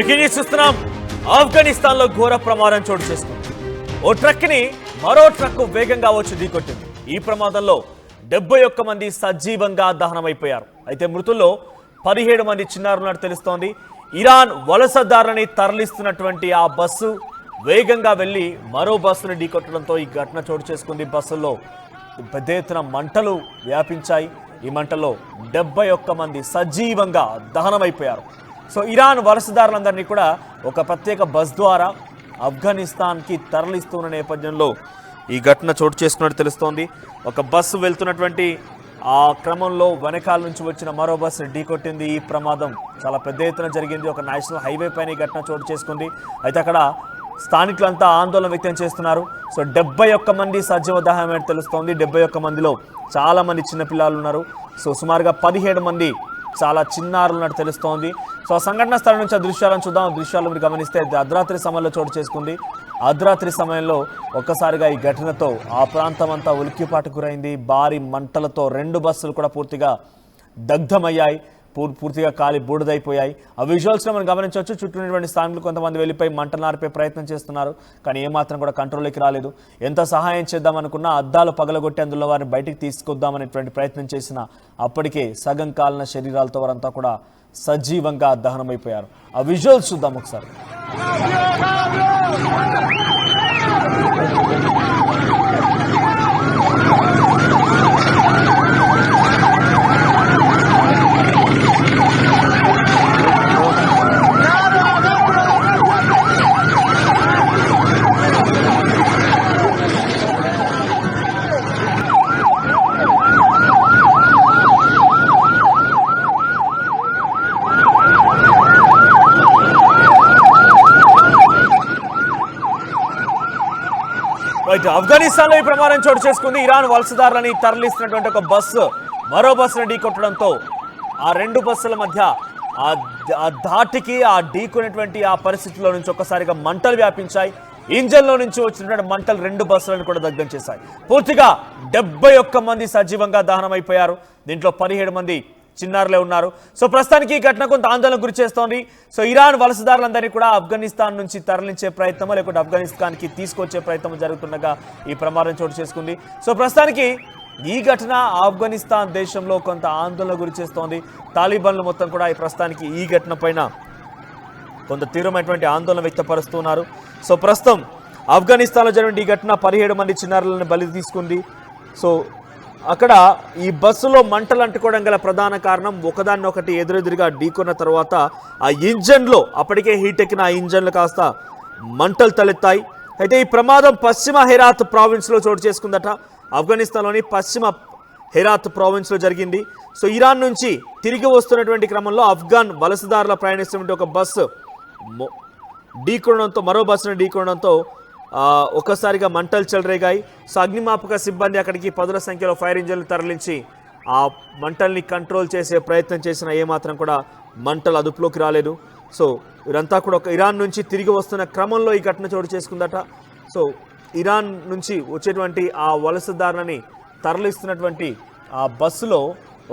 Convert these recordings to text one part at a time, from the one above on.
Breaking news చూస్తున్నాం. ఆఫ్ఘనిస్తాన్ లో ఘోర ప్రమాదం చోటు చేసుకుంది. ఓ ట్రక్ ని మరో ట్రక్ వేగంగా వచ్చి ఢీకొట్టింది. ఈ ప్రమాదంలో 71 మంది సజీవంగా దహనమైపోయారు. అయితే మృతుల్లో 17 మంది చిన్నారున్నట్టు తెలుస్తోంది. ఇరాన్ వలసదారులని తరలిస్తున్నటువంటి ఆ బస్సు వేగంగా వెళ్లి మరో బస్సును ఢీకొట్టడంతో ఈ ఘటన చోటు చేసుకుంది. బస్సుల్లో పెద్ద ఎత్తున మంటలు వ్యాపించాయి. ఈ మంటల్లో 71 మంది సజీవంగా దహనమైపోయారు. సో ఇరాన్ వలసదారులందరినీ కూడా ఒక ప్రత్యేక బస్ ద్వారా ఆఫ్ఘనిస్తాన్కి తరలిస్తున్న నేపథ్యంలో ఈ ఘటన చోటు చేసుకున్నట్టు తెలుస్తోంది. ఒక బస్సు వెళ్తున్నటువంటి ఆ క్రమంలో వెనకాల నుంచి వచ్చిన మరో బస్సు ఢీకొట్టింది. ఈ ప్రమాదం చాలా పెద్ద ఎత్తున జరిగింది. ఒక నేషనల్ హైవే పైన ఈ ఘటన చోటు చేసుకుంది. అయితే అక్కడ స్థానికులంతా ఆందోళన వ్యక్తం చేస్తున్నారు. సో 71 మంది సజీవ దహనమైనట్టు తెలుస్తోంది. 71 మందిలో చాలా మంది చిన్నపిల్లలు ఉన్నారు. సో సుమారుగా 17 మంది చాలా చిన్నారులు ఉన్నట్టు తెలుస్తోంది. సో సంఘటన స్థలం నుంచి ఆ దృశ్యాలను చూద్దాం. దృశ్యాలు మీరు గమనిస్తే అర్ధరాత్రి సమయంలో చోటు చేసుకుంది. అర్ధరాత్రి సమయంలో ఒక్కసారిగా ఈ ఘటనతో ఆ ప్రాంతం అంతా ఉలిక్కిపాటు గురైంది. భారీ మంటలతో 2 బస్సులు కూడా పూర్తిగా దగ్ధమయ్యాయి, పూర్తిగా కాలి బూడిదైపోయాయి. ఆ విజువల్స్లో మనం గమనించవచ్చు. చుట్టూ ఉన్నటువంటి స్థానికులు కొంతమంది వెళ్ళిపోయి మంటలు నార్పే ప్రయత్నం చేస్తున్నారు. కానీ ఏమాత్రం కూడా కంట్రోల్లోకి రాలేదు. ఎంత సహాయం చేద్దామనుకున్నా అద్దాలు పగలగొట్టి అందులో వారిని బయటికి తీసుకొద్దామనేటువంటి ప్రయత్నం చేసిన అప్పటికే సగం కాలిన శరీరాలతో వారంతా కూడా సజీవంగా దహనమైపోయారు. ఆ విజువల్స్ చూద్దాం ఒకసారి. ఆఫ్ఘనిస్తాన్ లో ఈ ప్రమాదం చోటు చేసుకుంది. ఇరాన్ వలసదారులని తరలిస్తున్నటువంటి ఒక బస్సు మరో బస్సును ఢీకొట్టడంతో ఆ 2 బస్సుల మధ్య ఆ ధాటికి ఆ ఢీకొనేటువంటి ఆ పరిస్థితిలో నుంచి ఒక్కసారిగా మంటలు వ్యాపించాయి. ఇంజన్లో నుంచి వచ్చినటువంటి మంటలు 2 బస్సులను కూడా దగ్ధం చేశాయి. పూర్తిగా 71 మంది సజీవంగా దహనమైపోయారు. దీంట్లో 17 మంది చిన్నారులే ఉన్నారు. సో ప్రస్తుతానికి ఈ ఘటన కొంత ఆందోళన గురి చేస్తోంది. సో ఇరాన్ వలసదారులందరినీ కూడా ఆఫ్ఘనిస్తాన్ నుంచి తరలించే ప్రయత్నమో లేకుంటే ఆఫ్ఘనిస్తాన్కి తీసుకొచ్చే ప్రయత్నం జరుగుతుండగా ఈ ప్రమాదం చోటు చేసుకుంది. సో ప్రస్తుతానికి ఈ ఘటన ఆఫ్ఘనిస్తాన్ దేశంలో కొంత ఆందోళన గురి చేస్తోంది. తాలిబాన్లు మొత్తం కూడా ఈ ప్రస్తుతానికి ఈ ఘటన పైన కొంత తీవ్రమైనటువంటి ఆందోళన వ్యక్తపరుస్తున్నారు. సో ప్రస్తుతం ఆఫ్ఘనిస్తాన్లో జరిగిన ఈ ఘటన 17 మంది చిన్నారులను బలి తీసుకుంది. సో అక్కడ ఈ బస్సులో మంటలు అంటుకోవడం గల ప్రధాన కారణం ఒకదాన్నొకటి ఎదురెదురుగా ఢీకొన్న తర్వాత ఆ ఇంజన్లో అప్పటికే హీట్ ఎక్కిన ఆ ఇంజన్లు కాస్త మంటలు తలెత్తాయి. అయితే ఈ ప్రమాదం పశ్చిమ హెరాత్ ప్రావిన్స్లో చోటు చేసుకుందట. ఆఫ్ఘనిస్తాన్లోని పశ్చిమ హెరాత్ ప్రావిన్స్లో జరిగింది. సో ఇరాన్ నుంచి తిరిగి వస్తున్నటువంటి క్రమంలో ఆఫ్ఘన్ వలసదారుల ప్రయాణిస్తున్నటువంటి ఒక బస్సు ఢీకొనడంతో మరో బస్సును ఢీకొనడంతో ఒక్కసారిగా మంటలు చెలరేగాయి. సో అగ్నిమాపక సిబ్బంది అక్కడికి 10ల సంఖ్యలో ఫైర్ ఇంజన్లు తరలించి ఆ మంటల్ని కంట్రోల్ చేసే ప్రయత్నం చేసినా ఏమాత్రం కూడా మంటలు అదుపులోకి రాలేదు. సో వీరంతా కూడా ఇరాన్ నుంచి తిరిగి వస్తున్న క్రమంలో ఈ ఘటన చోటు చేసుకుందట. సో ఇరాన్ నుంచి వచ్చేటువంటి ఆ వలసదారులని తరలిస్తున్నటువంటి ఆ బస్సులో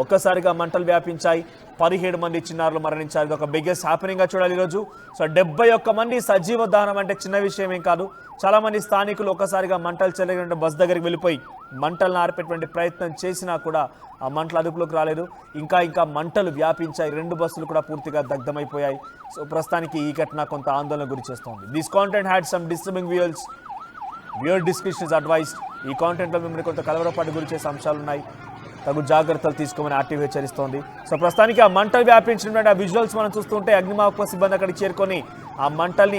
ఒక్కసారిగా మంటలు వ్యాపించాయి. 17 మంది చిన్నారులు మరణించారు. ఇది ఒక బిగ్గెస్ట్ హ్యాపెనింగ్గా చూడాలి ఈరోజు. సో 71 మంది సజీవ దహనం అంటే చిన్న విషయం ఏం కాదు. చాలామంది స్థానికులు ఒక్కసారిగా మంటలు చెలగిన బస్ దగ్గరికి వెళ్ళిపోయి మంటలను ఆర్పేటువంటి ప్రయత్నం చేసినా కూడా ఆ మంటలు అదుపులోకి రాలేదు. ఇంకా మంటలు వ్యాపించాయి. 2 బస్సులు కూడా పూర్తిగా దగ్ధమైపోయాయి. సో ప్రస్తుతానికి ఈ ఘటన కొంత ఆందోళన గురి చేస్తోంది. This content had some disturbing viewers. Viewer description is advised. ఈ కాంటెంట్లో మిమ్మల్ని కొంత కలవరపాటు గురి చేసే అంశాలు ఉన్నాయి. తగు జాగ్రత్తలు తీసుకోమని ఆర్టీవీ హెచ్చరిస్తోంది. సో ప్రస్తుతానికి ఆ మంటలు వ్యాపించినటువంటి ఆ విజువల్స్ మనం చూస్తుంటే అగ్నిమాపక సిబ్బంది అక్కడికి చేరుకొని ఆ మంటల్ని